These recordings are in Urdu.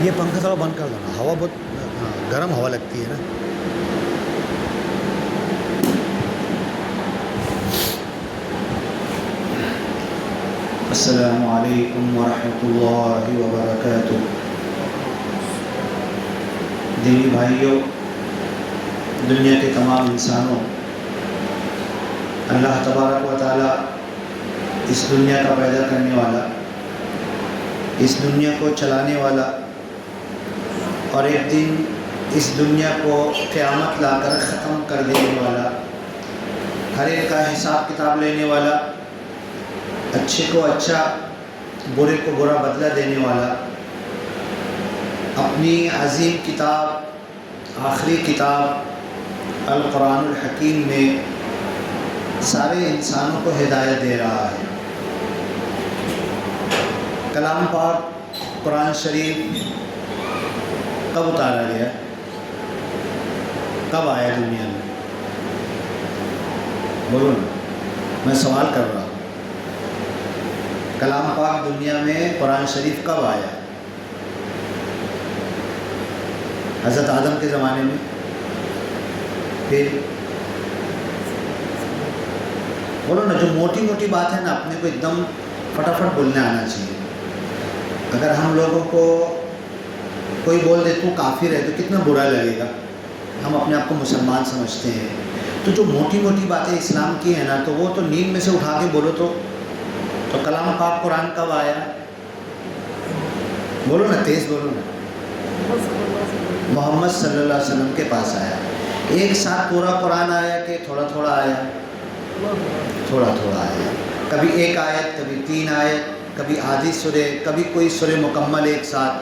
یہ پنکھا تھوڑا بند کر دو نا، ہوا بہت گرم ہوا لگتی ہے نا۔ السلام علیکم ورحمۃ اللہ وبرکاتہ۔ دینی بھائیوں، دنیا کے تمام انسانوں، اللہ تبارک و تعالیٰ اس دنیا کا پیدا کرنے والا، اس دنیا کو چلانے والا، اور ایک دن اس دنیا کو قیامت لا کر ختم کر دینے والا، ہر ایک کا حساب کتاب لینے والا، اچھے کو اچھا برے کو برا بدلہ دینے والا، اپنی عظیم کتاب، آخری کتاب القرآن الحکیم میں سارے انسانوں کو ہدایت دے رہا ہے۔ کلام پاک قرآن شریف کب اتارا گیا؟ کب آیا دنیا میں؟ بولو نا، میں سوال کر رہا ہوں۔ کلام پاک دنیا میں قرآن شریف کب آیا؟ حضرت آدم کے زمانے میں؟ پھر بولو نا، جو موٹی موٹی بات ہے نا، اپنے کو ایک دم فٹافٹ بولنے آنا چاہیے۔ اگر ہم لوگوں کو کوئی بول دے تو کافر ہے تو کتنا برا لگے گا۔ ہم اپنے آپ کو مسلمان سمجھتے ہیں، تو جو موٹی موٹی باتیں اسلام کی ہیں نا، تو وہ تو نیند میں سے اٹھا کے بولو تو کلام پاک قرآن کب آیا؟ بولو نا، تیز بولو نا۔ محمد صلی اللہ علیہ وسلم کے پاس آیا۔ ایک ساتھ پورا قرآن آیا کہ تھوڑا تھوڑا آیا؟ تھوڑا تھوڑا آیا۔ کبھی ایک آیت، کبھی 3 آیت، کبھی آدھی سورے، کبھی کوئی سورے مکمل ایک ساتھ۔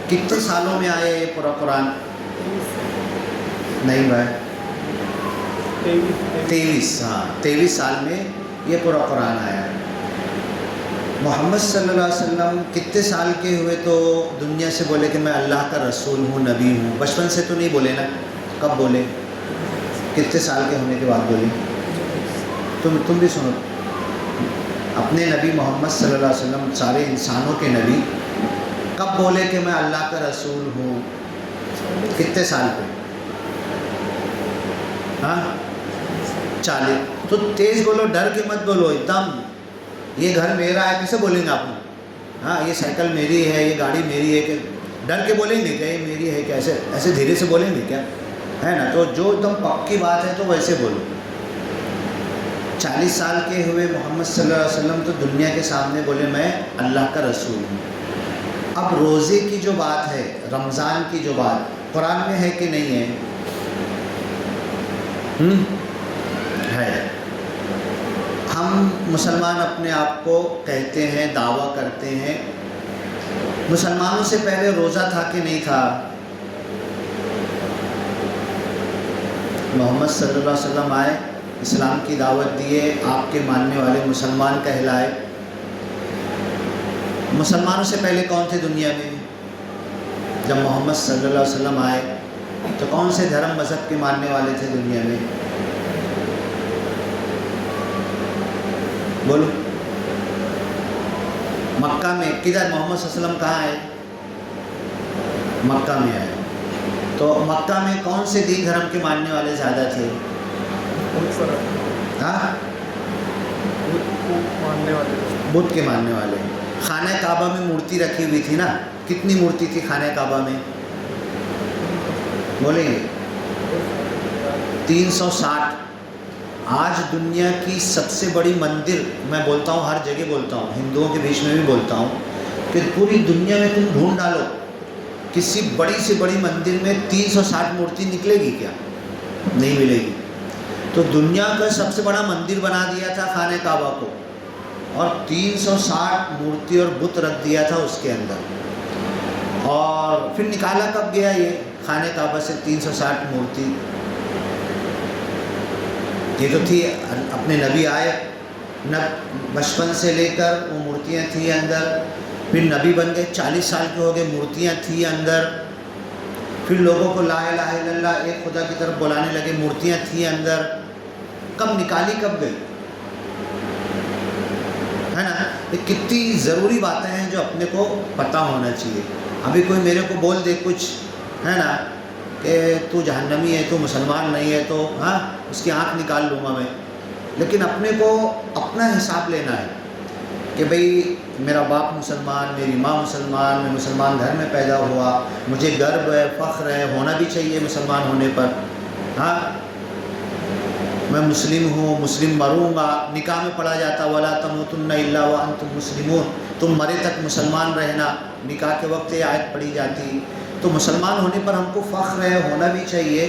کتنے سالوں میں آیا یہ پورا قرآن؟ نہیں بھائی، 23 ہاں 23 سال میں یہ پورا قرآن آیا۔ محمد صلی اللہ علیہ وسلم کتنے سال کے ہوئے تو دنیا سے بولے کہ میں اللہ کا رسول ہوں، نبی ہوں؟ بچپن سے تو نہیں بولے نا، کب بولے؟ کتنے سال کے ہونے کے بعد بولے؟ تم بھی سنو، اپنے نبی محمد صلی اللہ علیہ وسلم، سارے انسانوں کے نبی، کب بولے کہ میں اللہ کا رسول ہوں؟ کتنے سال پہ؟ ہاں 40۔ تو تیز بولو، ڈر کے مت بولو ایک دم۔ یہ گھر میرا ہے کیسے بولیں گے آپ نے؟ ہاں یہ سائیکل میری ہے، یہ گاڑی میری ہے، کہ ڈر کے بولیں گے کیا یہ میری ہے؟ کیا ایسے دھیرے سے بولیں گے کیا؟ ہے نا؟ تو جو ایک دم پکی بات ہے تو ویسے بولو۔ 40 سال کے ہوئے محمد صلی اللہ علیہ وسلم تو دنیا کے سامنے بولے میں اللہ کا رسول ہوں۔ اب روزے کی جو بات ہے، رمضان کی جو بات، قرآن میں ہے کہ نہیں ہے؟ ہے۔ ہم مسلمان اپنے آپ کو کہتے ہیں، دعویٰ کرتے ہیں، مسلمانوں سے پہلے روزہ تھا کہ نہیں تھا؟ محمد صلی اللہ علیہ وسلم آئے، اسلام کی دعوت دیے، آپ کے ماننے والے مسلمان کہلائے۔ مسلمانوں سے پہلے کون تھے دنیا میں؟ جب محمد صلی اللہ علیہ وسلم آئے تو کون سے دھرم مذہب کے ماننے والے تھے دنیا میں؟ بولو۔ مکہ میں کدھر محمد صلی اللہ علیہ وسلم کہاں آئے؟ مکہ میں آئے۔ تو مکہ میں کون سے دین دھرم کے ماننے والے زیادہ تھے؟ ہاں بدھ کے ماننے والے۔ خانہ کعبہ میں مورتی رکھی ہوئی تھی نا، کتنی مورتی تھی خانہ کعبہ میں؟ بولیں گے 360۔ آج دنیا کی سب سے بڑی مندر، میں بولتا ہوں ہر جگہ بولتا ہوں، ہندوؤں کے بیچ میں بھی بولتا ہوں، کہ پوری دنیا میں تم ڈھونڈ ڈالو، کسی بڑی سے بڑی مندر میں 360 مورتی نکلے گی کیا؟ نہیں ملے گی۔ تو دنیا کا سب سے بڑا مندر بنا دیا تھا خانہ کعبہ کو، اور 360 مورتی اور بت رکھ دیا تھا اس کے اندر۔ اور پھر نکالا کب گیا یہ خانہ کعبہ سے 360 مورتی؟ یہ تو تھی اپنے نبی آئے، بچپن سے لے کر وہ مورتیاں تھیں اندر، پھر نبی بن گئے، 40 سال کے ہو گئے، مورتیاں تھیں اندر، پھر لوگوں کو لا الہ الا اللہ ایک خدا کی طرف بلانے لگے، مورتیاں تھیں اندر۔ کب نکالی، کب گئی؟ ہے نا؟ یہ کتنی ضروری باتیں ہیں جو اپنے کو پتہ ہونا چاہیے۔ ابھی کوئی میرے کو بول دے کچھ ہے نا کہ تو جہنمی ہے، تو مسلمان نہیں ہے، تو ہاں اس کی آنکھ نکال لوں گا میں. لیکن اپنے کو اپنا حساب لینا ہے کہ بھئی میرا باپ مسلمان، میری ماں مسلمان، میں مسلمان گھر میں پیدا ہوا، مجھے گرو ہے، فخر ہے، ہونا بھی چاہیے مسلمان ہونے پر. ہاں میں مسلم ہوں، مسلم مروں گا. نکاح میں پڑھا جاتا وَلَا تَمُوتُنَّ إِلَّا وَأَنْتُمْ مُسْلِمُونَ، تم مرے تک مسلمان رہنا. نکاح کے وقت یہ آیت پڑھی جاتی. تو مسلمان ہونے پر ہم کو فخر ہے، ہونا بھی چاہیے.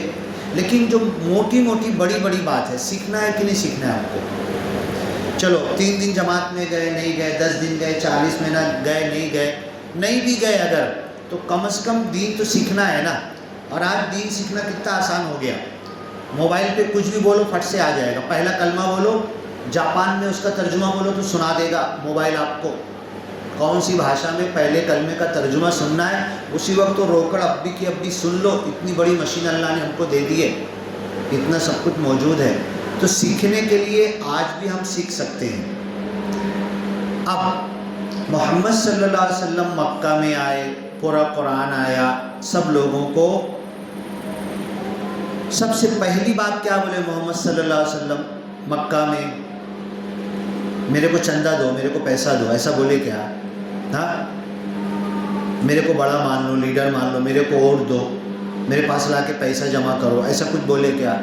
لیکن جو موٹی موٹی بڑی بڑی بات ہے، سیکھنا ہے کہ نہیں سیکھنا ہے ہم کو. چلو 3 دن جماعت میں گئے نہیں گئے، 10 دن گئے، 40 مہینہ گئے نہیں بھی گئے اگر، تو کم از کم دین تو سیکھنا ہے نا. اور آج دین سیکھنا کتنا آسان ہو گیا. موبائل پہ کچھ بھی بولو پھٹ سے آ جائے گا. پہلا کلمہ بولو، جاپان میں اس کا ترجمہ بولو تو سنا دے گا موبائل آپ کو. کون سی بھاشا میں پہلے کلمے کا ترجمہ سننا ہے اسی وقت تو روکڑ ابی کی ابی سن لو. اتنی بڑی مشین اللہ نے ہم کو دے دی ہے، اتنا سب کچھ موجود ہے. تو سیکھنے کے لیے آج بھی ہم سیکھ سکتے ہیں. اب محمد صلی اللہ علیہ وسلم مکہ میں آئے، پورا قرآن آیا، سب لوگوں کو سب سے پہلی بات کیا بولے محمد صلی اللہ علیہ وسلم مکہ میں؟ میرے کو چندہ دو، میرے کو پیسہ دو. ایسا بولے کیا؟ ہاں میرے کو بڑا مان لو، لیڈر مان لو، میرے کو ووٹ دو، میرے پاس لا کے پیسہ جمع کرو، ایسا کچھ بولے کیا؟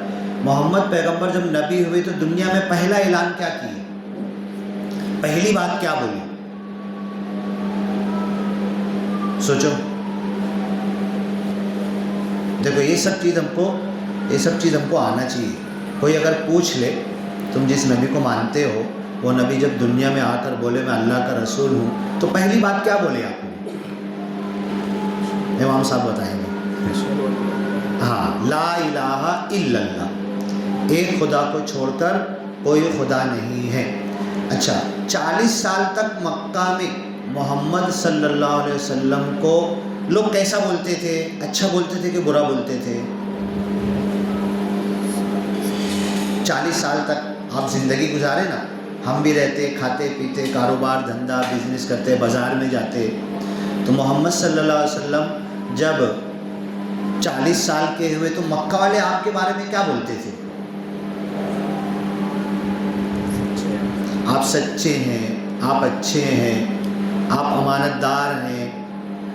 محمد پیغمبر جب نبی ہوئے تو دنیا میں پہلا اعلان کیا کیے؟ پہلی بات کیا بولی؟ سوچو. دیکھو یہ سب چیز ہم کو آنا چاہیے. کوئی اگر پوچھ لے تم جس نبی کو مانتے ہو وہ نبی جب دنیا میں آ کر بولے میں اللہ کا رسول ہوں، تو پہلی بات کیا بولے آپ نے؟ امام صاحب بتائیں گے. ہاں لا الہ الا اللہ، ایک خدا کو چھوڑ کر کوئی خدا نہیں ہے. اچھا 40 سال تک مکہ میں محمد صلی اللہ علیہ وسلم کو لوگ کیسا بولتے تھے؟ اچھا بولتے تھے کہ برا بولتے تھے؟ 40 سال تک آپ زندگی گزارے نا. ہم بھی رہتے، کھاتے پیتے، کاروبار دھندا بزنس کرتے، بازار میں جاتے. تو محمد صلی اللہ علیہ وسلم جب 40 سال کے ہوئے تو مکہ والے آپ کے بارے میں کیا بولتے تھے؟ آپ سچے ہیں، آپ اچھے ہیں، آپ امانت دار ہیں،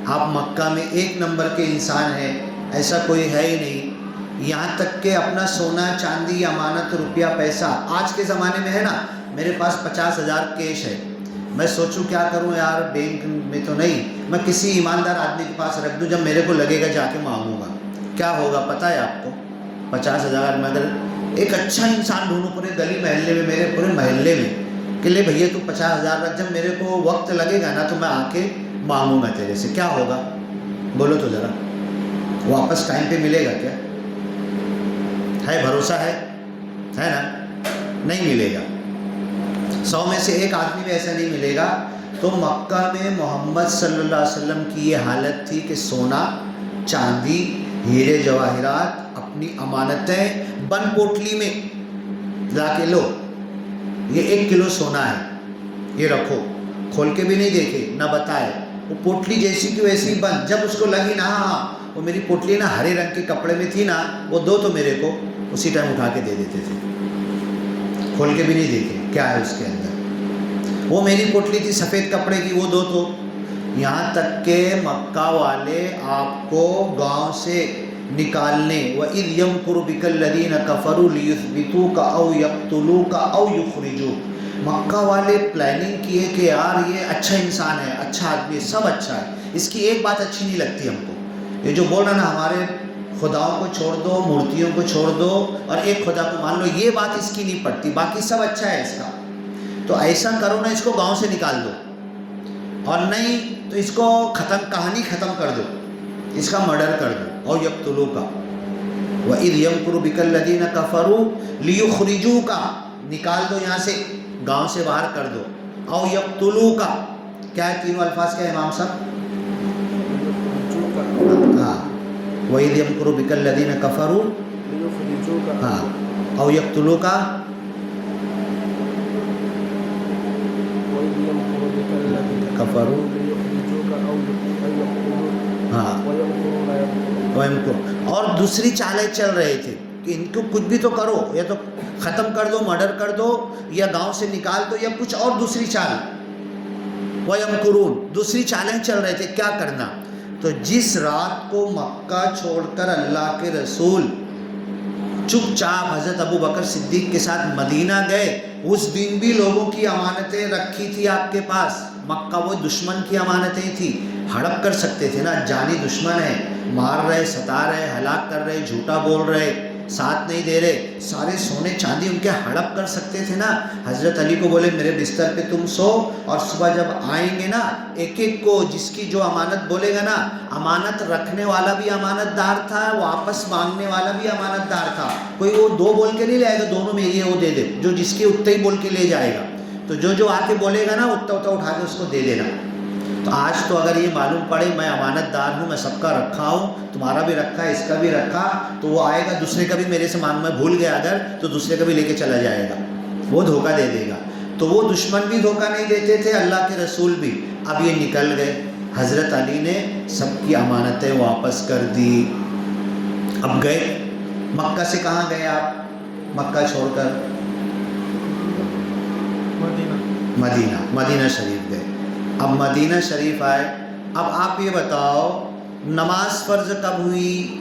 آپ مکہ میں 1 نمبر کے انسان ہیں، ایسا کوئی ہے ہی نہیں. یہاں تک کہ اپنا سونا چاندی امانت روپیہ پیسہ آج کے زمانے میں ہے نا، میرے پاس 50,000 کیش ہے، میں سوچوں کیا کروں یار، بینک میں تو نہیں، میں کسی ایماندار آدمی کے پاس رکھ دوں، جب میرے کو لگے گا جا کے مانگوں گا. کیا ہوگا پتہ ہے آپ کو؟ 50,000 میں اگر ایک اچھا انسان ڈھونڈوں پورے گلی محلے میں، میرے پورے محلے میں کہ لے بھیا تو 50,000 رکھ، جب میرے کو وقت لگے گا نا تو میں آ کے مانگوں گا تیرے سے، کیا ہوگا بولو تو ذرا؟ واپس ٹائم پہ ملے گا کیا؟ ہے بھروسہ ہے نا؟ نہیں ملے گا. 100 میں سے 1 آدمی بھی ایسا نہیں ملے گا. تو مکہ میں محمد صلی اللہ علیہ وسلم کی یہ حالت تھی کہ سونا چاندی ہیرے جواہرات اپنی امانتیں بند پوٹلی میں لا کے لو، یہ 1 کلو سونا ہے، یہ رکھو. کھول کے بھی نہیں دیکھے نہ بتائے، وہ پوٹلی جیسی کی ویسی بند. جب اس کو لگی نا ہاں وہ میری پوٹلی نا ہرے رنگ کے کپڑے میں تھی نا، وہ دو تو میرے کو اسی ٹائم اٹھا کے دے دیتے تھے، کھول کے بھی نہیں دیکھے کیا ہے اس کے اندر. وہ میری پوٹلی تھی سفید کپڑے کی، وہ دو تو. یہاں تک کہ مکہ والے آپ کو گاؤں سے نکالنے، وَإِذْ يَمْكُرُ بِكَ الَّذِينَ كَفَرُوا لِيُثْبِتُوكَ أَوْ يَقْتُلُوكَ أَوْ يُخْرِجُوكَ. مکہ والے پلاننگ کیے کہ یار یہ اچھا انسان ہے، اچھا آدمی ہے، سب اچھا ہے، اس کی ایک بات اچھی نہیں لگتی ہم کو. یہ جو بول رہا نا ہمارے خداؤں کو چھوڑ دو، مورتیوں کو چھوڑ دو اور ایک خدا کو مان لو، یہ بات اس کی نہیں پڑتی، باقی سب اچھا ہے اس کا. تو ایسا کرو نا، اس کو گاؤں سے نکال دو، اور نہیں تو اس کو کہانی ختم کر دو، اس کا مرڈر کر دو. اور یقتلوا کا وَإِذْ يَمْكُرُ بِكَ الَّذِينَ كَفَرُوا لِيُخْرِجُوكَ، نکال دو یہاں سے، گاؤں سے باہر کر دو. او یقتلوک، کیا ہے تینوں الفاظ کیا ہے امام صاحب؟ ہاں وَإِذْ يَمْكُرُ بِكَ الَّذِينَ كَفَرُوا، ہاں او یقتلوک، کفروا ہاں اور دوسری چالیں چل رہے تھے کہ ان کو کچھ بھی تو کرو، یا تو ختم کر دو، مرڈر کر دو، یا گاؤں سے نکال دو، یا کچھ اور دوسری چال، وَيَمْكُرُونَ، دوسری چالیں چل رہے تھے کیا کرنا۔ تو جس رات کو مکہ چھوڑ کر اللہ کے رسول چپ چاپ حضرت ابو بکر صدیق کے ساتھ مدینہ گئے، اس دن بھی لوگوں کی امانتیں رکھی تھی آپ کے پاس۔ مکہ وہ دشمن کی امانتیں تھی، ہڑپ کر سکتے تھے نا، جانی دشمن ہے، مار رہے، ستا رہے، ہلاک کر رہے، جھوٹا بول رہے، ساتھ نہیں دے رہے، سارے سونے چاندی ان کے ہڑپ کر سکتے تھے نا۔ حضرت علی کو بولے میرے بستر پہ تم سو، اور صبح جب آئیں گے نا ایک ایک کو جس کی جو امانت بولے گا نا، امانت رکھنے والا بھی امانت دار تھا، واپس مانگنے والا بھی امانت دار تھا، کوئی وہ دو بول کے نہیں لائے گا دونوں میں یہ وہ دے دے، جو جس کے اتنے ہی بول کے لے جائے گا، تو جو آ کے بولے گا نا اتنا اٹھا کے اس کو دے دینا۔ تو آج تو اگر یہ معلوم پڑے میں امانت دار ہوں، میں سب کا رکھا ہوں، تمہارا بھی رکھا ہے، اس کا بھی رکھا، تو وہ آئے گا دوسرے کا بھی میرے سے مانگ، میں بھول گیا اگر تو دوسرے کا بھی لے کے چلا جائے گا، وہ دھوکہ دے دے گا۔ تو وہ دشمن بھی دھوکہ نہیں دیتے تھے، اللہ کے رسول بھی۔ اب یہ نکل گئے، حضرت علی نے سب کی امانتیں واپس کر دی۔ اب گئے مکہ سے، کہاں گئے آپ مکہ چھوڑ کر؟ مدینہ شریف گئے۔ اب مدینہ شریف آئے، اب آپ یہ بتاؤ نماز فرض کب ہوئی؟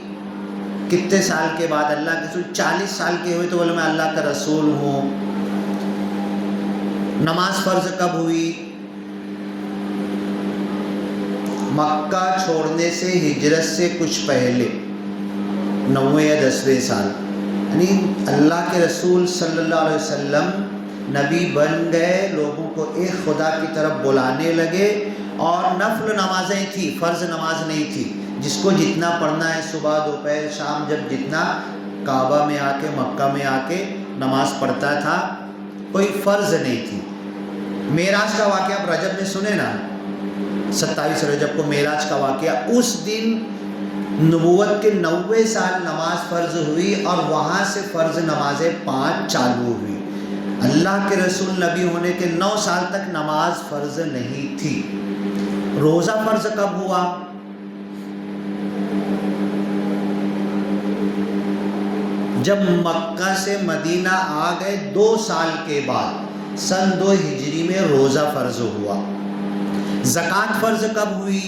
کتنے سال کے بعد؟ اللہ کے رسول 40 سال کے ہوئے تو بولے میں اللہ کا رسول ہوں۔ نماز فرض کب ہوئی؟ مکہ چھوڑنے سے ہجرت سے کچھ پہلے، 9ویں یا 10ویں سال، یعنی اللہ کے رسول صلی اللہ علیہ وسلم نبی بن گئے، لوگوں کو ایک خدا کی طرف بلانے لگے، اور نفل نمازیں تھی، فرض نماز نہیں تھی، جس کو جتنا پڑھنا ہے صبح دوپہر شام، جب جتنا کعبہ میں آ کے مکہ میں آ کے نماز پڑھتا تھا، کوئی فرض نہیں تھی۔ معراج کا واقعہ آپ رجب میں سنے نا، 27 رجب کو معراج کا واقعہ، اس دن نبوت کے 90 سال نماز فرض ہوئی، اور وہاں سے فرض نمازیں 5 چالو ہوئی۔ اللہ کے رسول نبی ہونے کے 9 سال تک نماز فرض نہیں تھی۔ روزہ فرض کب ہوا؟ جب مکہ سے مدینہ آ گئے 2 سال کے بعد، سن 2 ہجری میں روزہ فرض ہوا۔ زکوٰۃ فرض کب ہوئی؟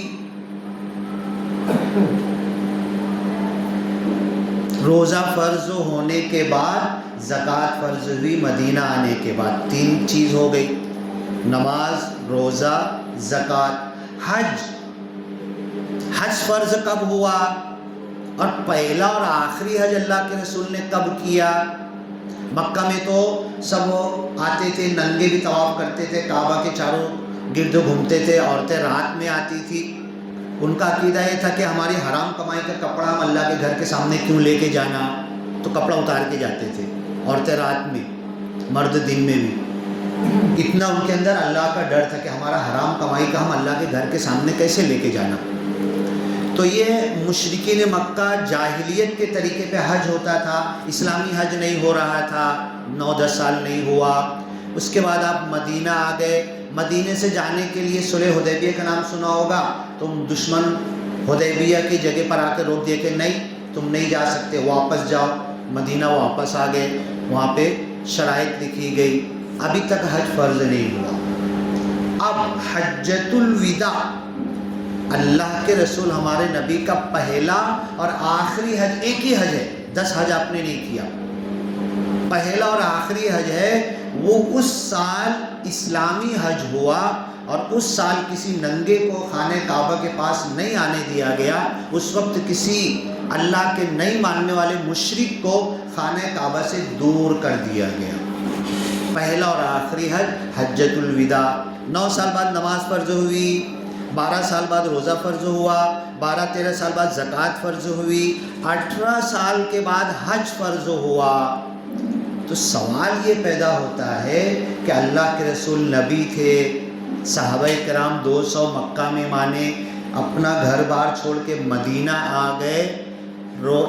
روزہ فرض ہونے کے بعد زکوٰۃ فرض ہوئی، مدینہ آنے کے بعد۔ 3 چیز ہو گئی، نماز، روزہ، زکوٰۃ۔ حج فرض کب ہوا؟ اور پہلا اور آخری حج اللہ کے رسول نے کب کیا؟ مکہ میں تو سب آتے تھے، ننگے بھی طواف کرتے تھے، کعبہ کے چاروں گرد گھومتے تھے، عورتیں رات میں آتی تھی۔ ان کا عقیدہ یہ تھا کہ ہماری حرام کمائی کا کپڑا ہم اللہ کے گھر کے سامنے کیوں لے کے جانا، تو کپڑا اتار کے جاتے تھے، عورتیں رات میں، مرد دن میں بھی۔ اتنا ان کے اندر اللہ کا ڈر تھا کہ ہمارا حرام کمائی کا ہم اللہ کے گھر کے سامنے کیسے لے کے جانا۔ تو یہ مشرکین مکہ جاہلیت کے طریقے پہ حج ہوتا تھا، اسلامی حج نہیں ہو رہا تھا، 9-10 سال نہیں ہوا۔ اس کے بعد آپ مدینہ آ گئے، مدینے سے جانے کے لیے صلح حدیبیہ کا نام سنا ہوگا، تم دشمن حدیبیہ کی جگہ پر آ کے روک دیا کہ نہیں تم نہیں جا سکتے، واپس جاؤ۔ مدینہ واپس آ گئے، وہاں پہ شرائط لکھی گئی، ابھی تک حج فرض نہیں ہوا۔ اب حجۃ الوداع، اللہ کے رسول ہمارے نبی کا پہلا اور آخری حج، ایک ہی حج ہے، 10 حج آپ نے نہیں کیا، پہلا اور آخری حج ہے، وہ اس سال اسلامی حج ہوا، اور اس سال کسی ننگے کو خانہ کعبہ کے پاس نہیں آنے دیا گیا۔ اس وقت کسی اللہ کے نہیں ماننے والے مشرک کو خانہ کعبہ سے دور کر دیا گیا۔ پہلا اور آخری حج حجۃ الوداع۔ 9 سال بعد نماز فرض ہوئی، 12 سال بعد روزہ فرض ہوا، 12-13 سال بعد زکوٰۃ فرض ہوئی، 18 سال کے بعد حج فرض ہوا۔ تو سوال یہ پیدا ہوتا ہے کہ اللہ کے رسول نبی تھے، صحابہ کرام 200 مکہ میں مانے، اپنا گھر بار چھوڑ کے مدینہ آ گئے،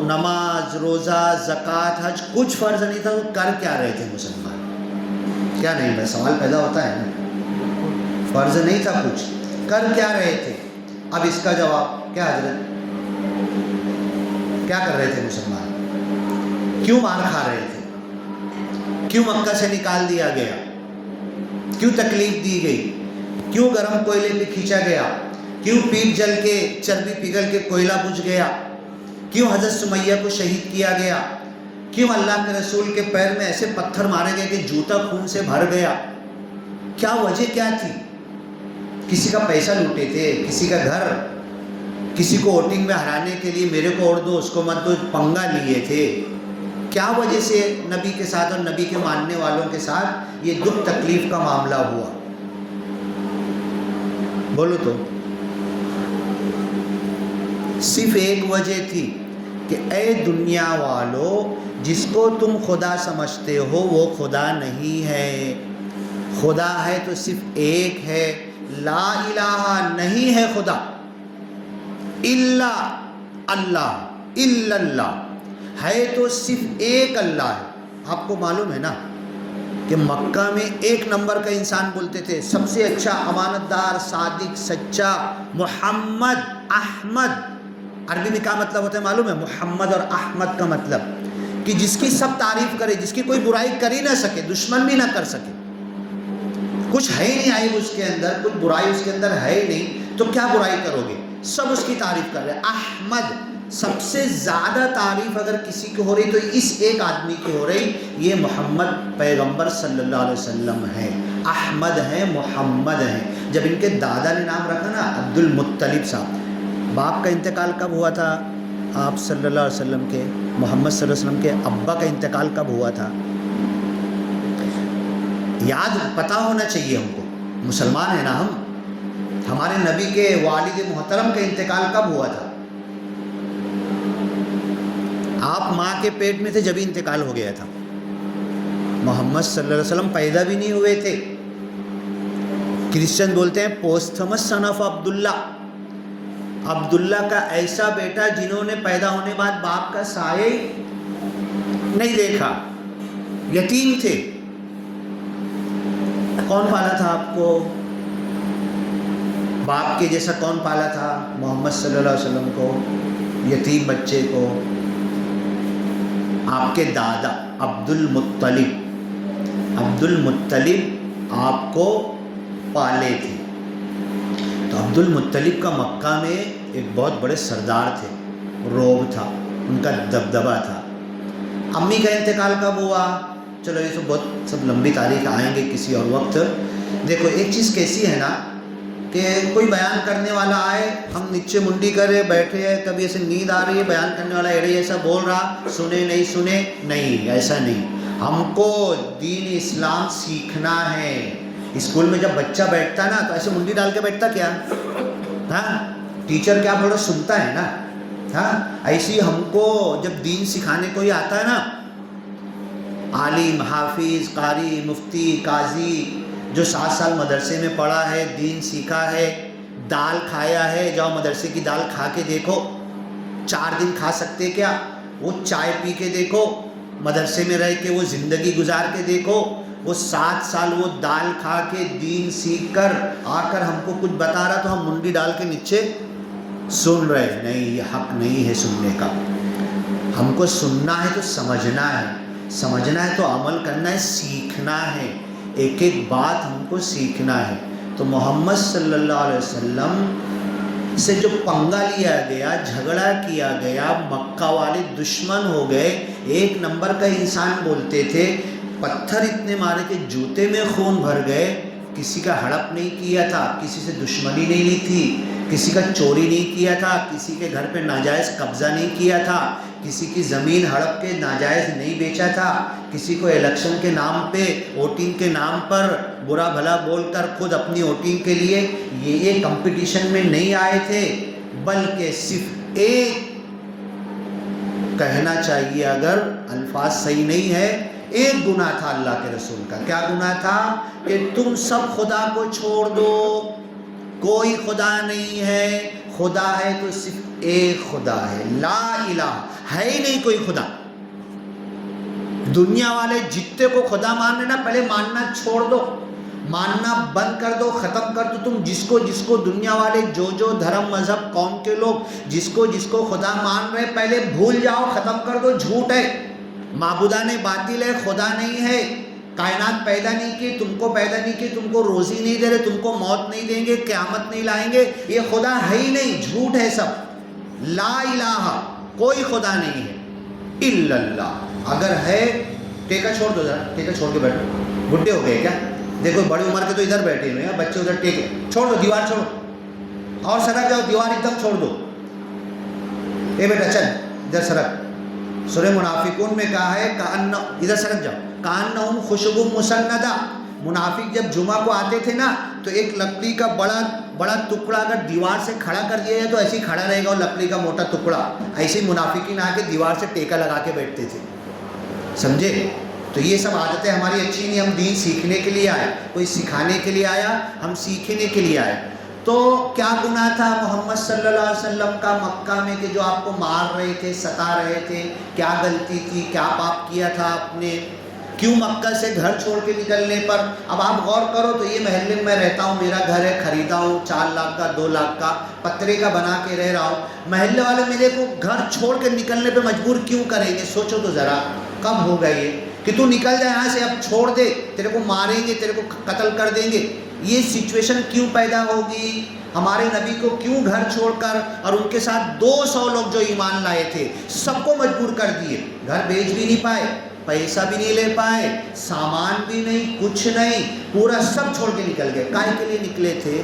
نماز، روزہ، زکوٰۃ، حج کچھ فرض نہیں تھا، تو کر کیا رہے تھے مسلمان؟ کیا نہیں، سوال پیدا ہوتا ہے نا، فرض نہیں تھا کچھ، کر کیا رہے تھے؟ اب اس کا جواب کیا حضرت کیا کر رہے تھے مسلمان؟ کیوں مار کھا رہے تھے؟ کیوں مکہ سے نکال دیا گیا؟ کیوں تکلیف دی گئی؟ کیوں گرم کوئلے پہ کھینچا گیا؟ کیوں پیٹ جل کے چربی پگھل کے کوئلہ بجھ گیا؟ کیوں حضرت سمیہ کو شہید کیا گیا؟ کیوں اللہ کے رسول کے پیر میں ایسے پتھر مارے گئے کہ جوتا خون سے بھر گیا؟ کیا وجہ کیا تھی؟ کسی کا پیسہ لوٹے تھے، کسی کا گھر، کسی کو ووٹنگ میں ہرانے کے لیے میرے کو اور دو اس کو مت دو پنگا لیے تھے؟ کیا وجہ سے نبی کے ساتھ اور نبی کے ماننے والوں کے ساتھ یہ دکھ تکلیف کا معاملہ ہوا؟ بولو تو۔ صرف ایک وجہ تھی کہ اے دنیا والو، جس کو تم خدا سمجھتے ہو وہ خدا نہیں ہے۔ خدا ہے تو صرف ایک ہے، لا الہ نہیں ہے خدا، الا اللہ، الا اللہ ہے تو صرف ایک اللہ ہے۔ آپ کو معلوم ہے نا کہ مکہ میں ایک نمبر کا انسان بولتے تھے، سب سے اچھا امانت دار، صادق، سچا محمد احمد۔ عربی میں کیا مطلب ہوتا ہے معلوم ہے؟ محمد اور احمد کا مطلب کہ جس کی سب تعریف کرے، جس کی کوئی برائی کر ہی نہ سکے، دشمن بھی نہ کر سکے، کچھ ہے ہی نہیں عیب اس کے اندر، کچھ برائی اس کے اندر ہے ہی نہیں، تو کیا برائی کرو گے؟ سب اس کی تعریف کر رہے۔ احمد، سب سے زیادہ تعریف اگر کسی کی ہو رہی تو اس ایک آدمی کی ہو رہی، یہ محمد پیغمبر صلی اللہ علیہ وسلم ہے۔ احمد ہیں، محمد ہیں۔ جب ان کے دادا نے نام رکھا نا عبد المطلب صاحب، باپ کا انتقال کب ہوا تھا؟ آپ صلی اللہ علیہ وسلم کے، محمد صلی اللہ علیہ وسلم کے ابا کا انتقال کب ہوا تھا؟ یاد پتہ ہونا چاہیے ہم کو، مسلمان ہیں نا ہم۔ ہمارے نبی کے والد محترم کا انتقال کب ہوا تھا؟ آپ ماں کے پیٹ میں تھے جبھی انتقال ہو گیا تھا۔ محمد صلی اللہ علیہ وسلم پیدا بھی نہیں ہوئے تھے۔ کرسچن بولتے ہیں پوستھمس سن آف عبداللہ، عبداللہ کا ایسا بیٹا جنہوں نے پیدا ہونے بعد باپ کا سایہ نہیں دیکھا، یتیم تھے۔ کون پالا تھا آپ کو؟ باپ کے جیسا کون پالا تھا؟ محمد صلی اللہ علیہ وسلم کو، یتیم بچے کو۔ آپ کے دادا عبد المطلب، عبد المطلب آپ کو پالے تھے۔ تو عبد المطلب کا مکہ میں ایک بہت بڑے سردار تھے، روب تھا، ان کا دبدبہ تھا۔ امی کا انتقال کب ہوا؟ چلو یہ تو بہت سب لمبی تاریخ، آئیں گے کسی اور وقت۔ دیکھو ایک چیز کیسی ہے نا کہ کوئی بیان کرنے والا آئے، ہم نیچے منڈی کرے بیٹھے ہیں، کبھی ایسے نیند آ رہی ہے، بیان کرنے والا ایڑے ایسا بول رہا، سنے نہیں سنے، نہیں ایسا نہیں۔ ہم کو دین اسلام سیکھنا ہے۔ اسکول میں جب بچہ بیٹھتا نا تو ایسے منڈی ڈال کے بیٹھتا کیا؟ ہاں، ٹیچر کیا بول رہا سنتا ہے نا۔ ہاں، ایسی ہم کو جب دین سکھانے کو ہی آتا ہے نا، عالم، حافظ، قاری، مفتی، قاضی، جو 7 سال مدرسے میں پڑھا ہے، دین سیکھا ہے، دال کھایا ہے، جاؤ مدرسے کی دال کھا کے دیکھو، 4 دن کھا سکتے کیا؟ وہ چائے پی کے دیکھو، مدرسے میں رہ کے وہ زندگی گزار کے دیکھو، وہ 7 سال وہ دال کھا کے دین سیکھ کر آ کر ہم کو کچھ بتا رہا تو ہم منڈی ڈال کے نیچے سن رہے۔ نہیں، یہ حق نہیں ہے سننے کا۔ ہم کو سننا ہے تو سمجھنا ہے، سمجھنا ہے تو عمل کرنا ہے، سیکھنا ہے، ایک ایک بات ہم کو سیکھنا ہے۔ تو محمد صلی اللہ علیہ وسلم سے جو پنگا لیا گیا، جھگڑا کیا گیا، مکہ والے دشمن ہو گئے، ایک نمبر کا انسان بولتے تھے، پتھر اتنے مارے کہ جوتے میں خون بھر گئے، کسی کا ہڑپ نہیں کیا تھا، کسی سے دشمنی نہیں لی تھی، کسی کا چوری نہیں کیا تھا، کسی کے گھر پہ ناجائز قبضہ نہیں کیا تھا، کسی کی زمین ہڑپ کے ناجائز نہیں بیچا تھا، کسی کو الیکشن کے نام پہ، ووٹنگ کے نام پر برا بھلا بول کر خود اپنی ووٹنگ کے لیے یہ کمپٹیشن میں نہیں آئے تھے، بلکہ صرف ایک کہنا چاہیے، اگر الفاظ صحیح نہیں ہے، ایک گناہ تھا اللہ کے رسول کا۔ کیا گناہ تھا؟ کہ تم سب خدا کو چھوڑ دو، کوئی خدا نہیں ہے، خدا ہے تو صرف ایک خدا ہے، لا الہ ہے ہی نہیں کوئی خدا۔ دنیا والے جتنے کو خدا ماننے نا، پہلے ماننا چھوڑ دو، ماننا بند کر دو، ختم کر دو. تم جس کو دنیا والے جو دھرم مذہب قوم کے لوگ جس کو خدا مان رہے پہلے بھول جاؤ، ختم کر دو. جھوٹ ہے، معبودان باطل ہے، خدا نہیں ہے. کائنات پیدا نہیں کی، تم کو پیدا نہیں کی، تم کو روزی نہیں دے رہے، تم کو موت نہیں دیں گے، قیامت نہیں لائیں گے. یہ خدا ہے ہی نہیں، جھوٹ ہے سب. لا الہ، کوئی خدا نہیں ہے الا اللہ. اگر ہے ٹیکا چھوڑ دو، ذرا ٹیکا چھوڑ کے بیٹھو. بڈھے ہو گئے کیا؟ دیکھو بڑی عمر کے تو ادھر بیٹھے ہوئے ہیں، بچے ادھر ٹیکے. چھوڑ دو، دیوار چھوڑو اور سرک جاؤ، دیوار ایک دم چھوڑ دو. اے بیٹا چل ادھر سرک. سورہ منافقون میں کہا ہے ادھر سرک جاؤ، کأنہم خشب مسندہ. منافق جب جمعہ کو آتے تھے نا تو ایک لکڑی کا بڑا ٹکڑا اگر دیوار سے کھڑا کر دیا جائے تو ایسے ہی کھڑا رہے گا، اور لکڑی کا موٹا ٹکڑا. ایسے ہی منافقین آ کے دیوار سے ٹیکا لگا کے بیٹھتے تھے. سمجھے؟ تو یہ سب عادتیں ہماری اچھی نہیں. ہم دین سیکھنے کے لیے آئے، کوئی سکھانے کے لیے آیا، ہم سیکھنے کے لیے آئے. تو کیا گناہ تھا محمد صلی اللہ علیہ وسلم کا مکہ میں کہ جو آپ کو مار رہے تھے، ستا رہے تھے؟ کیا غلطی تھی؟ کیا پاپ کیا تھا آپ نے؟ کیوں مکہ سے گھر چھوڑ کے نکلنے پر؟ اب آپ غور کرو تو یہ محلے میں رہتا ہوں، میرا گھر ہے، خریدا ہوں 4 لاکھ کا، 2 لاکھ کا، پترے کا بنا کے رہ رہا ہوں. محلے والے میرے کو گھر چھوڑ کے نکلنے پہ مجبور کیوں کریں گے؟ سوچو تو ذرا. کب ہوگا یہ کہ تو نکل جائے یہاں سے، اب چھوڑ دے، تیرے کو ماریں گے، تیرے کو قتل کر دیں گے. یہ سچویشن کیوں پیدا ہوگی؟ ہمارے نبی کو کیوں گھر چھوڑ کر اور ان کے ساتھ 200 لوگ جو ایمان لائے تھے سب کو مجبور کر دیے؟ گھر بیچ بھی نہیں پائے، پیسہ بھی نہیں لے پائے، سامان بھی نہیں، کچھ نہیں، پورا سب چھوڑ کے نکل گئے. کائے کے لیے نکلے تھے؟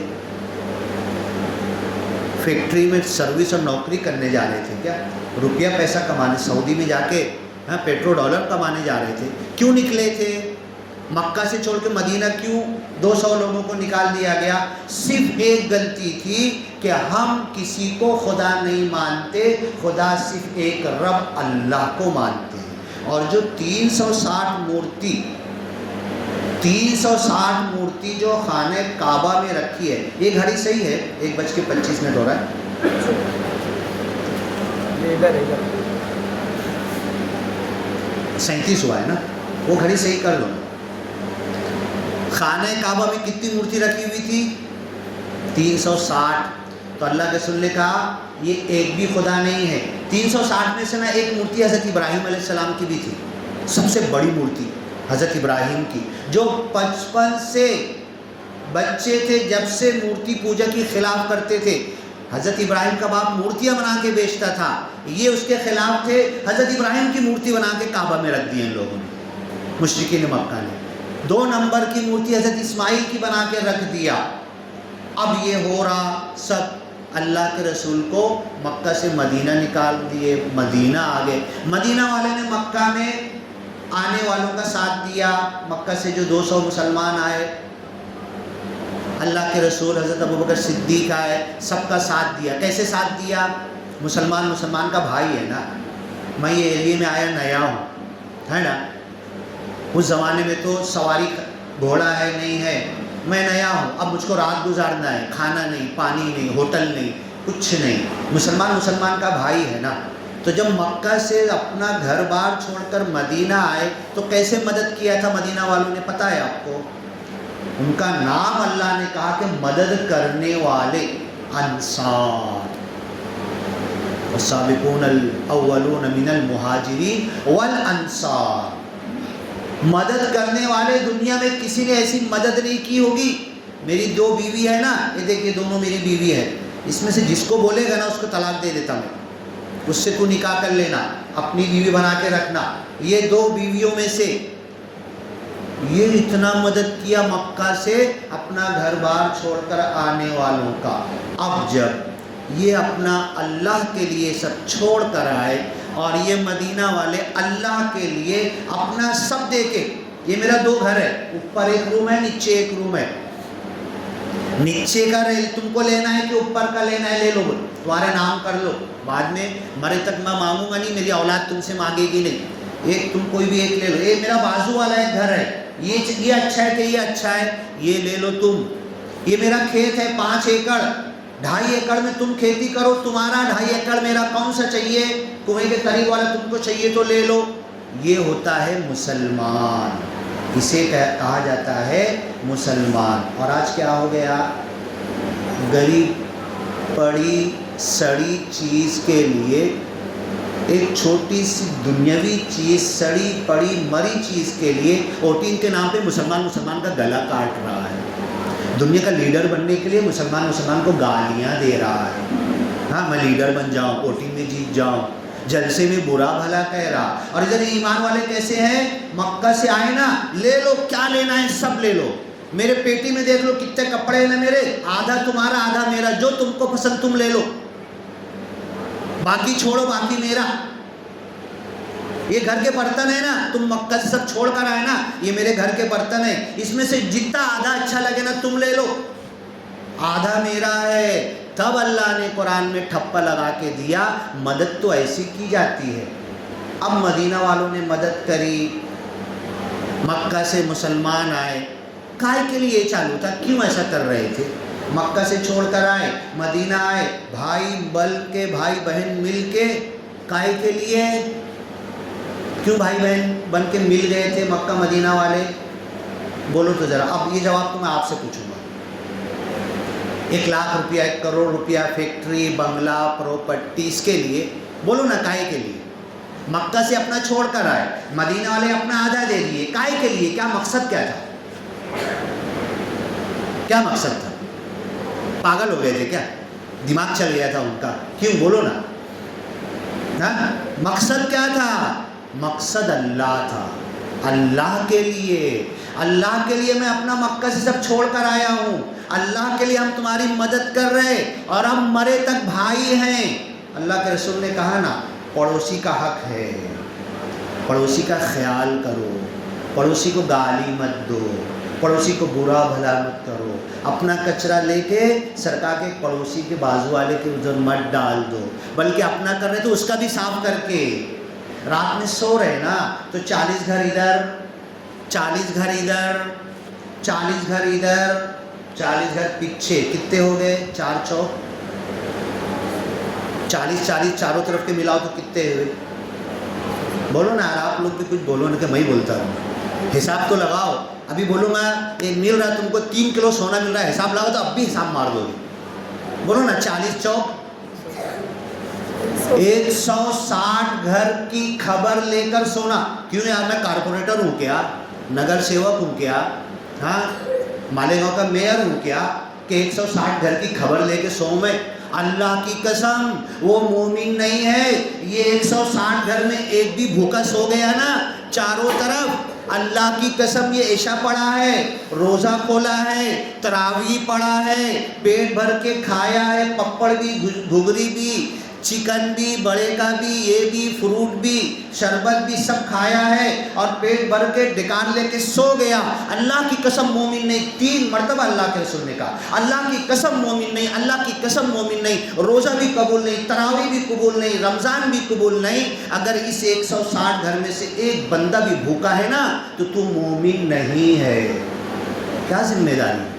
فیکٹری میں سروس اور نوکری کرنے جا رہے تھے کیا؟ روپیہ پیسہ کمانے، سعودی میں جا کے پیٹرو ڈالر کمانے جا رہے تھے. کیوں نکلے تھے؟ مکہ سے چھوڑ کے مدینہ کیوں 200 لوگوں کو نکال دیا گیا؟ صرف ایک غلطی تھی کہ ہم کسی کو خدا نہیں مانتے، خدا صرف ایک رب اللہ کو مانتے ہیں. اور جو 360 مورتی جو خانہ کعبہ میں رکھی ہے، یہ گھڑی صحیح ہے؟ 1:25 ہو رہا ہے. 37 ہوا ہے نا، وہ گھڑی صحیح کر لو. خانہ کعبہ میں کتنی مورتی رکھی ہوئی تھی؟ 360. تو اللہ کے رسول نے کہا یہ ایک بھی خدا نہیں ہے. 360 میں سے نا ایک مورتی حضرت ابراہیم علیہ السلام کی بھی تھی، سب سے بڑی مورتی حضرت ابراہیم کی، جو 55 سے بچے تھے جب سے مورتی پوجا کی خلاف کرتے تھے. حضرت ابراہیم کا باپ مورتیاں بنا کے بیچتا تھا، یہ اس کے خلاف تھے. حضرت ابراہیم کی مورتی بنا کے کعبہ میں رکھ دی ان لوگوں نے، مشرکین مکہ نے. 2 نمبر کی مورتی حضرت اسماعیل کی بنا کے رکھ دیا. اب یہ ہو رہا سب. اللہ کے رسول کو مکہ سے مدینہ نکال دیے، مدینہ آ گئے. مدینہ والے نے مکہ میں آنے والوں کا ساتھ دیا. مکہ سے جو 200 مسلمان آئے، اللہ کے رسول حضرت ابوبکر صدیق آئے، سب کا ساتھ دیا. کیسے ساتھ دیا؟ مسلمان کا بھائی ہے نا. میں یہ ایریے میں آیا نیا ہوں، ہے نا. اس زمانے میں تو سواری گھوڑا ہے نہیں ہے، میں نیا ہوں. اب مجھ کو رات گزارنا ہے، کھانا نہیں، پانی نہیں، ہوٹل نہیں، کچھ نہیں. مسلمان کا بھائی ہے نا. تو جب مکہ سے اپنا گھر بار چھوڑ کر مدینہ آئے تو کیسے مدد کیا تھا مدینہ والوں نے؟ پتہ ہے آپ کو؟ ان کا نام اللہ نے کہا کہ مدد کرنے والے انصار. والسابقون الاولون من المہاجرین والانصار. مدد کرنے والے. دنیا میں کسی نے ایسی مدد نہیں کی ہوگی. میری 2 بیوی ہے نا، یہ دیکھیے دونوں میری بیوی ہے. اس میں سے جس کو بولے گا نا اس کو طلاق دے دیتا میں. اس سے تو نکاح کر لینا، اپنی بیوی بنا کے رکھنا. یہ 2 بیویوں میں سے یہ اتنا مدد کیا مکہ سے اپنا گھر بار چھوڑ کر آنے والوں کا. اب جب یہ اپنا اللہ کے لیے سب چھوڑ کر آئے اور یہ مدینہ والے اللہ کے لیے اپنا سب دے کے، یہ میرا 2 گھر ہے، اوپر ایک روم ہے، نیچے ایک روم ہے. نیچے کا تم کو لینا ہے کہ اوپر کا لینا ہے؟ لے لو، تمہارے نام کر لو. بعد میں مرے تک میں مانگوں گا نہیں، میری اولاد تم سے مانگے گی نہیں. ایک تم کوئی بھی ایک لے لو. یہ میرا بازو والا ایک گھر ہے، یہ اچھا ہے کہ یہ اچھا ہے، یہ لے لو تم. یہ میرا کھیت ہے 5 ایکڑ، 2.5 ایکڑ میں تم کھیتی کرو، تمہارا 2.5 ایکڑ میرا کون سا چاہیے؟ کنویں کے قریب والا تم کو چاہیے تو لے لو. یہ ہوتا ہے مسلمان. اسے کہا جاتا ہے مسلمان۔ اور آج کیا ہو گیا؟ غریب پڑی سڑی چیز کے لیے، ایک چھوٹی سی دنیاوی چیز، سڑی پڑی مری چیز کے لیے ووٹنگ کے نام پہ مسلمان کا گلا کاٹ رہا ہے۔ دنیا کا لیڈر بننے کے لیے مسلمان کو گالیاں دے رہا ہے۔ ہاں میں لیڈر بن جاؤں، ووٹنگ میں جیت جاؤں، جلسے میں برا بھلا کہہ رہا۔ اور ادھر ایمان والے کیسے ہیں؟ مکہ سے آئے نا، لے لو کیا لینا ہے سب لے لو، میرے پیٹی میں دیکھ لو کتنے کپڑے ہیں نا میرے، آدھا تمہارا آدھا میرا، جو تم کو پسند تم لے لو، باقی چھوڑو باقی میرا۔ یہ گھر کے برتن ہے نا، تم مکہ سے سب چھوڑ کر آئے نا، یہ میرے گھر کے برتن ہیں، اس میں سے جتنا آدھا اچھا لگے نا تم لے لو، آدھا میرا ہے۔ تب اللہ نے قرآن میں ٹھپا لگا کے دیا، مدد تو ایسی کی جاتی ہے۔ اب مدینہ والوں نے مدد کری، مکہ سے مسلمان آئے، کائے کے لیے یہ چالو تھا؟ کیوں ایسا کر رہے تھے؟ مکہ سے چھوڑ کر آئے، مدینہ آئے، بھائی بل کے بھائی بہن مل کے، کائے کے لیے؟ کیوں بھائی بہن بن کے مل گئے تھے مکہ مدینہ والے؟ بولو تو ذرا، اب یہ جواب تو میں آپ سے پوچھوں گا۔ 1,00,000 روپیہ 1 کروڑ روپیہ فیکٹری بنگلہ پراپرٹی، اس کے لیے بولو نا، کائے کے لیے؟ مکہ سے اپنا چھوڑ کر آئے، مدینہ والے اپنا آدھا دے دیے، کائے کے لیے؟ کیا مقصد کیا تھا؟ کیا مقصد تھا؟ پاگل ہو گئے تھے کیا؟ دماغ چل گیا تھا ان کا؟ کیوں؟ بولو نا، مقصد کیا تھا؟ مقصد اللہ تھا، اللہ کے لیے میں اپنا مکہ سے سب چھوڑ کر آیا ہوں، اللہ کے لیے ہم تمہاری مدد کر رہے اور ہم مرے تک بھائی ہیں۔ اللہ کے رسول نے کہا نا، پڑوسی کا حق ہے، پڑوسی کا خیال کرو، پڑوسی کو گالی مت دو، پڑوسی کو برا بھلا مت کرو، اپنا کچرا لے کے سرکا کے پڑوسی کے بازو والے کے ادھر مت ڈال دو، بلکہ اپنا کر رہے تو اس کا بھی صاف کر کے۔ رات میں سو رہے نا تو 40 گھر ادھر، 40 گھر ادھر، 40 گھر ادھر، 40 گھر پیچھے، کتنے ہو گئے؟ 4 چوک 40 چاروں طرف کے ملاؤ تو کتنے ہوئے؟ بولو نا، آپ لوگ بھی کچھ بولو نا کہ میں ہی بولتا ہوں، حساب تو لگاؤ۔ ابھی بولوں گا یہ مل رہا ہے تم کو 3 کلو سونا مل رہا ہے، حساب لگاؤ تو اب بھی حساب مار دو گے۔ بولو نا، 40 چوک 160 گھر کی خبر لے کر سونا۔ کیوں یار، میں کارپوریٹر ہوں کیا؟ نگر سیوک ہوں کیا؟ ہاں، مالیگاؤں کا میئر ہوں کیا کہ 160 گھر کی خبر لے کے سوؤں میں؟ اللہ کی قسم وہ مومن نہیں ہے۔ یہ 160 گھر میں ایک بھی بھوکا سو گیا نا چاروں طرف، اللہ کی قسم یہ عشاء پڑھا ہے، روزہ کھولا ہے، تراویح پڑھا ہے، پیٹ بھر کے کھایا ہے، پپڑ بھی، گھگری بھی، چکن بھی، بڑے کا بھی، یہ بھی، فروٹ بھی، شربت بھی، سب کھایا ہے اور پیٹ بھر کے ڈکار لے کے سو گیا۔ اللہ کی قسم مومن نہیں۔ 3 مرتبہ اللہ کے رسول نے کہا، اللہ کی قسم مومن نہیں، اللہ کی قسم مومن نہیں۔ روزہ بھی قبول نہیں، تراویح بھی قبول نہیں، رمضان بھی قبول نہیں۔ اگر اس 160 گھر میں سے ایک بندہ بھی بھوکا ہے نا تو تو مومن نہیں ہے۔ کیا ذمہ داری؟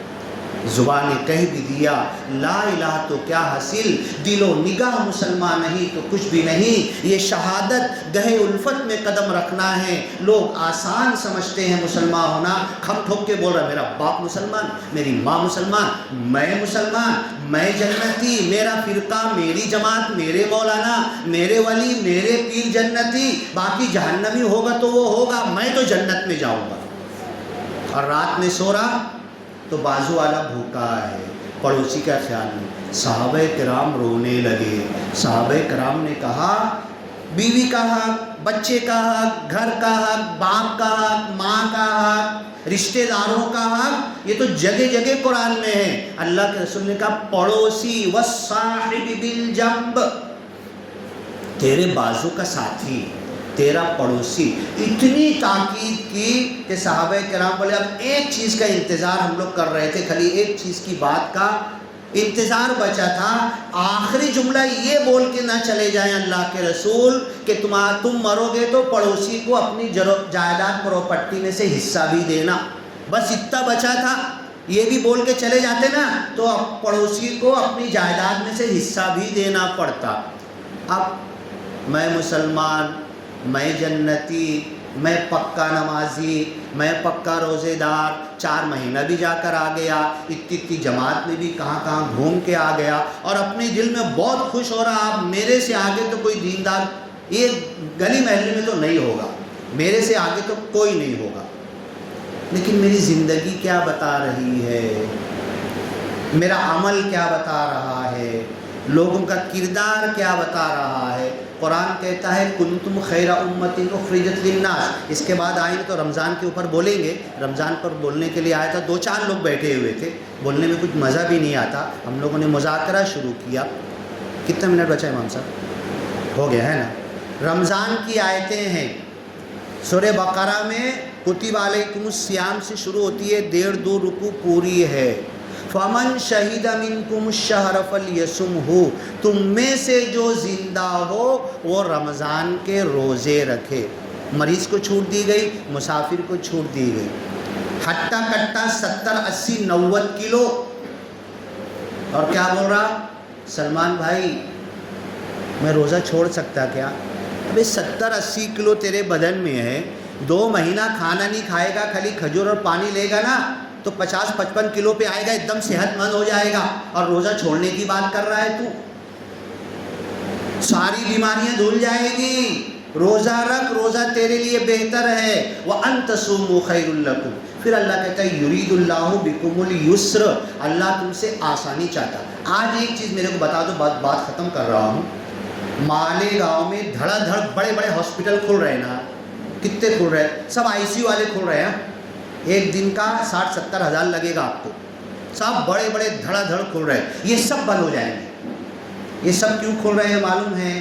زبان نے کہہ بھی دیا لا الہ تو کیا حاصل، دل و نگاہ مسلمان نہیں تو کچھ بھی نہیں۔ یہ شہادت گہے الفت میں قدم رکھنا ہے۔ لوگ آسان سمجھتے ہیں مسلمان ہونا، کھم ٹھوک کے بول رہا ہے میرا باپ مسلمان، میری ماں مسلمان، میں مسلمان، میں جنتی، میرا فرقہ، میری جماعت، میرے مولانا، میرے ولی، میرے پیر جنتی، باقی جہنمی ہوگا تو وہ ہوگا، میں تو جنت میں جاؤں گا۔ اور رات میں سو رہا تو بازو والا بھوکا ہے، پڑوسی کا خیال نہیں۔ صحابہ کرام رونے لگے۔ صحابہ کرام نے کہا بیوی کا حق، بچے کا حق، گھر کا حق، باپ کا حق، ماں کا حق، رشتہ داروں کا حق، یہ تو جگہ جگہ قرآن میں ہے۔ اللہ کے رسول نے کہا پڑوسی والصاحب بالجنب، تیرے بازو کا ساتھی، تیرا پڑوسی۔ اتنی تاکید کی کہ صحابہ کرام بولے اب ایک چیز کا انتظار ہم لوگ کر رہے تھے، خالی ایک چیز کی بات کا انتظار بچا تھا، آخری جملہ یہ بول کے نہ چلے جائیں اللہ کے رسول کہ تم مرو گے تو پڑوسی کو اپنی جائیداد پراپرٹی میں سے حصہ بھی دینا، بس اتنا بچا تھا۔ یہ بھی بول کے چلے جاتے نا تو پڑوسی کو اپنی جائیداد میں سے حصہ بھی دینا پڑتا۔ اب میں مسلمان، میں جنتی، میں پکا نمازی، میں پکا روزے دار، 4 مہینہ بھی جا کر آ گیا، اتنی جماعت میں بھی کہاں کہاں گھوم کے آ گیا، اور اپنے دل میں بہت خوش ہو رہا اب میرے سے آگے تو کوئی دیندار یہ گلی محلے میں تو نہیں ہوگا، میرے سے آگے تو کوئی نہیں ہوگا، لیکن میری زندگی کیا بتا رہی ہے، میرا عمل کیا بتا رہا ہے، لوگوں کا کردار کیا بتا رہا ہے۔ قرآن کہتا ہے کنتم خیر امت اخرجت للناس، اس کے بعد آئیں گے تو رمضان کے اوپر بولیں گے، رمضان پر بولنے کے لیے آیا تھا، 2-4 لوگ بیٹھے ہوئے تھے، بولنے میں کچھ مزہ بھی نہیں آتا، ہم لوگوں نے مذاکرہ شروع کیا۔ کتنا منٹ بچا امام صاحب؟ ہو گیا ہے نا۔ رمضان کی آیتیں ہیں، سورہ بقرہ میں کتب علیکم الصیام سے شروع ہوتی ہے، 1.5-2 رکوع پوری ہے۔ فمن شہید منکم الشہر فلیصمہ، تم میں سے جو زندہ ہو وہ رمضان کے روزے رکھے۔ مریض کو چھوٹ دی گئی، مسافر کو چھوٹ دی گئی، ہٹا کٹا 70-80-90 کلو، اور کیا بول رہا سلمان بھائی میں روزہ چھوڑ سکتا کیا؟ ابھی 70-80 کلو تیرے بدن میں ہے، 2 مہینہ کھانا نہیں کھائے گا، خالی کھجور اور پانی لے گا نا تو 50-55 کلو پہ آئے گا، ایک دم صحت مند ہو جائے گا، اور روزہ چھوڑنے کی بات کر رہا ہے تو؟ ساری بیماریاں دھل جائے گی۔ روزہ رکھ، روزہ تیرے لیے بہتر ہے۔ وَأَن تَصُومُوا خَيْرٌ لَكُمْ، پھر اللہ کہتا ہے یرید اللہ بکم اليسر، اللہ تم سے آسانی چاہتا۔ آج ایک چیز میرے کو بتا دو، بات ختم کر رہا ہوں۔ مالیگاؤں میں دھڑا دھڑ بڑے بڑے ہاسپٹل کھل رہے ہیں نا، کتنے کھل رہے ہیں؟ سب آئی سی یو والے کھل رہے ہیں، ایک دن کا 60-70 ہزار لگے گا آپ کو، سب بڑے بڑے دھڑا دھڑ کھل رہے ہیں، یہ سب بند ہو جائیں گے۔ یہ سب کیوں کھل رہے ہیں معلوم ہے؟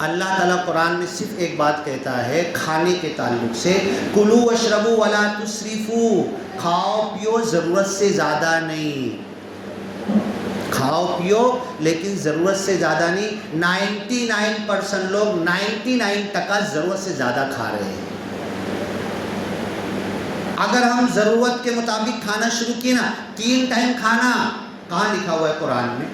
اللہ تعالیٰ قرآن میں صرف ایک بات کہتا ہے کھانے کے تعلق سے، کلوا واشربوا ولا تسرفوا، کھاؤ پیو ضرورت سے زیادہ نہیں، کھاؤ پیو لیکن ضرورت سے زیادہ نہیں۔ 99% لوگ 99% ضرورت سے زیادہ کھا رہے ہیں۔ اگر ہم ضرورت کے مطابق کھانا شروع کیے نا، 3 ٹائم کھانا، کہاں لکھا ہوا ہے قرآن میں،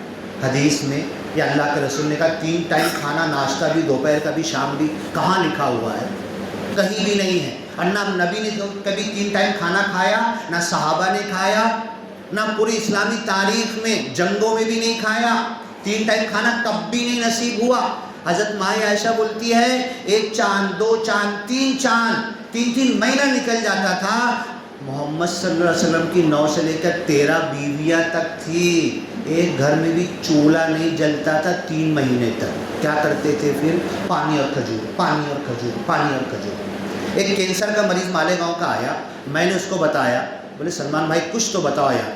حدیث میں، یا اللہ کے رسول نے کہا 3 ٹائم کھانا، ناشتہ بھی، دوپہر کا بھی، شام بھی، کہاں لکھا ہوا ہے؟ کہیں بھی نہیں ہے۔ اور نہ نبی نے کبھی 3 ٹائم کھانا کھایا، نہ صحابہ نے کھایا، نہ پوری اسلامی تاریخ میں جنگوں میں بھی نہیں کھایا، 3 ٹائم کھانا کب بھی نہیں نصیب ہوا۔ حضرت ماں عائشہ بولتی ہے 1 چاند 2 چاند 3 چاند 3 مہینہ نکل جاتا تھا، محمد صلی اللہ علیہ وسلم کی 9 سے لے کر 13 بیویاں تک تھی، ایک گھر میں بھی چولہا نہیں جلتا تھا 3 مہینے تک۔ کیا کرتے تھے پھر؟ پانی اور کھجور، پانی اور کھجور، پانی اور کھجور۔ ایک کینسر کا مریض مالیگاؤں کا آیا، میں نے اس کو بتایا، بولے سلمان بھائی کچھ تو بتاؤ یار۔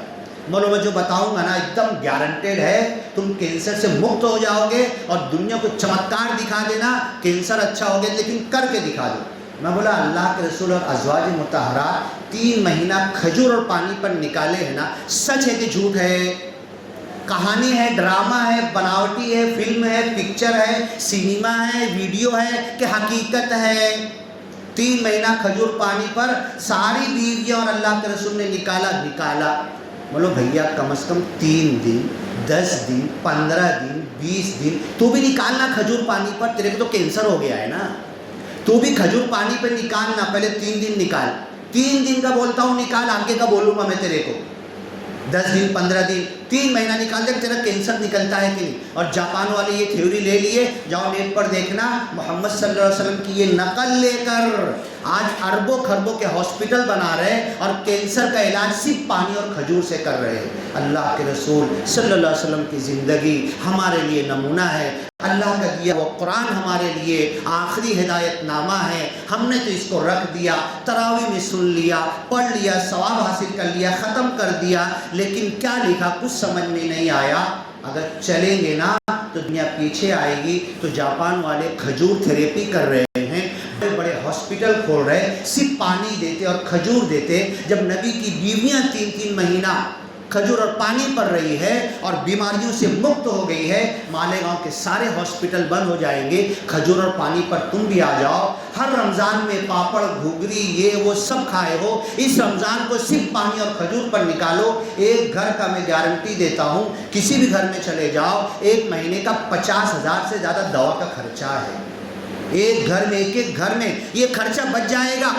بولو میں جو بتاؤں گا نا ایک دم گارنٹیڈ ہے، تم کینسر سے مکت ہو جاؤ گے، اور دنیا کو چمتکار دکھا دینا، کینسر اچھا ہو گیا لیکن کر کے دکھا دو۔ میں بولا اللہ کے رسول اور ازواج مطہرات 3 مہینہ کھجور اور پانی پر نکالے ہیں نا، سچ ہے کہ جھوٹ ہے؟ کہانی ہے، ڈرامہ ہے، بناوٹی ہے، فلم ہے، پکچر ہے، سینما ہے، ویڈیو ہے کہ حقیقت ہے؟ 3 مہینہ کھجور پانی پر ساری بیویاں اور اللہ کے رسول نے نکالا۔ بولو بھیا کم از کم 3 دن 10 دن 15 دن 20 دن تو بھی نکالنا کھجور پانی پر، تیرے کو تو کینسر ہو گیا ہے نا، تو بھی کھجور پانی پر نکالنا، پہلے 3 دن نکال، 3 دن کا بولتا ہوں نکال، آگے کا بولوں گا میں تیرے کو 10 دن 15 دن 3 مہینہ نکال دے، تیرا کینسر نکلتا ہے کہ نہیں؟ اور جاپان والے یہ تھیوری لے لیے، جاؤ نیٹ پر دیکھنا، محمد صلی اللہ علیہ وسلم کی یہ نقل لے کر آج اربوں خربوں کے ہاسپٹل بنا رہے، اور کینسر کا علاج صرف پانی اور کھجور سے کر رہے ہیں۔ اللہ کے رسول صلی اللہ علیہ وسلم کی زندگی ہمارے لیے نمونہ ہے، اللہ کا دیا وہ قرآن ہمارے لیے آخری ہدایت نامہ ہے، ہم نے تو اس کو رکھ دیا، تراویح میں سن لیا، پڑھ لیا، ثواب حاصل کر لیا، ختم کر دیا، لیکن کیا لکھا کچھ سمجھ میں نہیں آیا۔ اگر چلیں گے نا تو دنیا پیچھے آئے گی۔ تو جاپان والے کھجور تھیریپی کر رہے ہیں، بڑے بڑے ہاسپٹل کھول رہے، صرف پانی دیتے اور کھجور دیتے۔ جب نبی کی بیویاں 3 مہینہ کھجور اور پانی پر رہی ہے اور بیماریوں سے مکت ہو گئی ہے، مالیگاؤں کے سارے ہاسپٹل بند ہو جائیں گے، کھجور اور پانی پر تم بھی آ جاؤ۔ ہر رمضان میں پاپڑ گھوگری یہ وہ سب کھائے ہو، اس رمضان کو صرف پانی اور کھجور پر نکالو۔ ایک گھر کا میں گارنٹی دیتا ہوں، کسی بھی گھر میں چلے جاؤ، 1 مہینے کا 50,000 سے زیادہ دوا کا خرچہ ہے۔ ایک گھر میں، ایک گھر میں یہ خرچہ بچ جائے گا،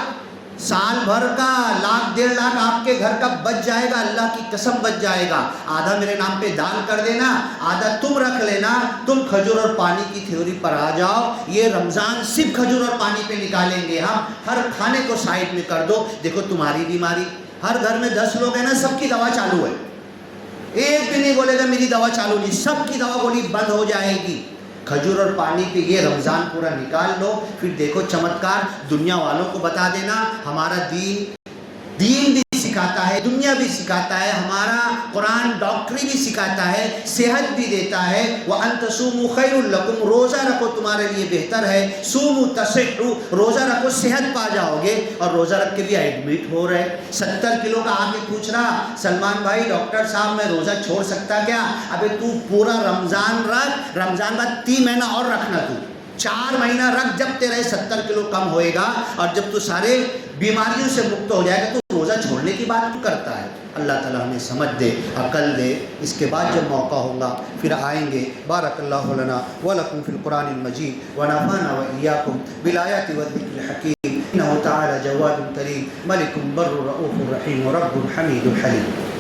سال بھر کا 1,00,000 1.5 لاکھ آپ کے گھر کا بچ جائے گا، اللہ کی قسم بچ جائے گا۔ آدھا میرے نام پہ دان کر دینا، آدھا تم رکھ لینا، تم کھجور اور پانی کی تھیوری پر آ جاؤ۔ یہ رمضان صرف کھجور اور پانی پہ نکالیں گے ہم، ہر کھانے کو سائڈ میں کر دو۔ دیکھو تمہاری بیماری، ہر گھر میں 10 لوگ ہیں نا، سب کی دوا چالو ہے، ایک بھی نہیں بولے گا میری دوا چالو نہیں، سب کی دوا گولی بند ہو جائے گی۔ کھجور اور پانی پہ یہ رمضان پورا نکال لو، پھر دیکھو چمتکار۔ دنیا والوں کو بتا دینا ہمارا دین بھی سکھاتا ہے، دنیا بھی سکھاتا ہے، ہمارا قرآن ڈاکٹری بھی سکھاتا ہے، صحت بھی دیتا ہے۔ وَأَن تَصُومُوا خَيْرٌ لَكُمْ، روزہ رکھو تمہارے لیے بہتر ہے۔ صُومُوا تَصِحُّوا، روزہ رکھو صحت پا جاؤ گے۔ اور روزہ رکھ کے بھی ایڈمٹ ہو رہے، 70 کلو کا آ کے پوچھ رہا سلمان بھائی ڈاکٹر صاحب میں روزہ چھوڑ سکتا کیا؟ ابے تو پورا رمضان رکھ، رمضان بعد 3 مہینہ اور رکھنا، تو 4 مہینہ رکھ، جب تیرے 70 کلو کم ہوئے گا اور جب تو سارے بیماریوں سے مکت ہو جائے گا تو روزہ چھوڑنے کی بات تو کرتا ہے۔ اللہ تعالیٰ ہمیں سمجھ دے، عقل دے۔ اس کے بعد جب موقع ہوگا پھر آئیں گے۔ بارک اللہ لنا ولکم فی القرآن المجید ونفعنا وإیاکم بالآیات والذکر الحکیم، انہ تعالی جواد کریم ملک بر رؤوف رحیم رب حمید حلیم۔